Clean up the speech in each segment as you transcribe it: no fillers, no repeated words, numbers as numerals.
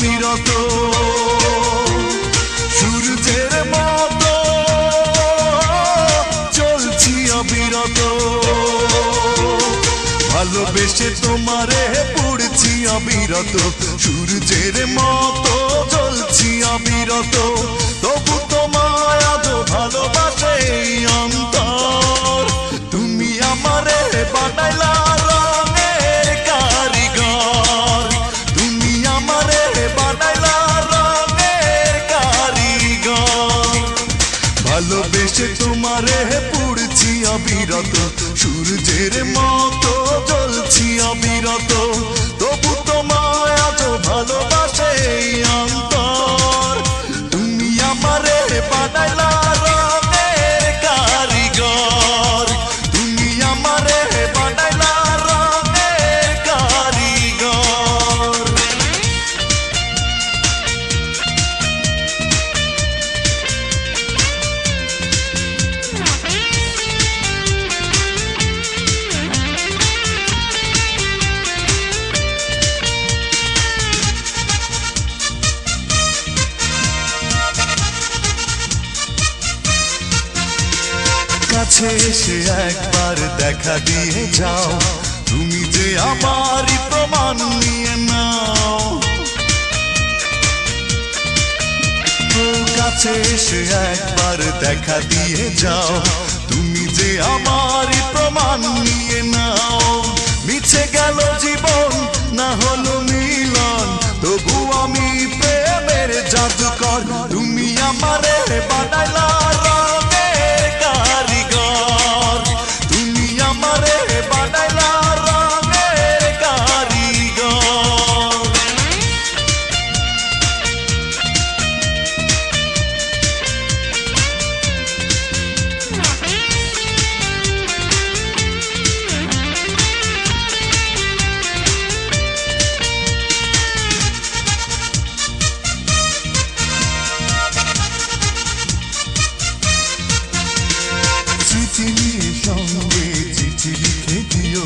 অবিরত সূর্যের মতো চলছি অবিরত ভালোবেসে তোমারে পড়ছি অবিরত সূর্যের মতো চলছি অবিরত তবু তোমায় আজ ভালোবাসে অন্তর তুমি আমারে বানাইলা রঙের কারিগর তুমি আমারে বানাইলা রঙের কারিগর ভালোবেসে তোমারে পড়ছি অবিরত সূর্যের মতো চলছি অবিরত তবু তোমায় আজ ভালোবাসে অন্তর তুমি আমারে বানাইলা রঙের কারিগর তুমি আমারে বানাইলা রঙের কারিগর কাছে এসে একবার দেখা দিয়ে যাও তুমি যে আমারই প্রমাণ নিয়ে নাও কাছে এসে একবার দেখা দিয়ে যাও তুমি যে আমারই প্রমাণ নিয়ে নাও মিছে গেল জীবন না হলো মিলন তবু আমি প্রেমের জাদুকর তুমি আমারে বানাইলা রঙের কারিগর তুমি আমারে বানাইলা রঙের কারিগর চিঠি নিয়ে সঙ্গে চিঠি লিখে দিও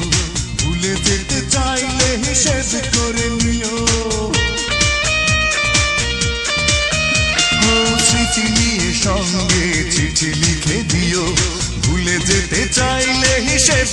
ভুলে যেতে চাইলে হিসেব করে নিও চিঠি নিয়ে সঙ্গে চিঠি লিখে দিও ভুলে যেতে চাইলে হিসেব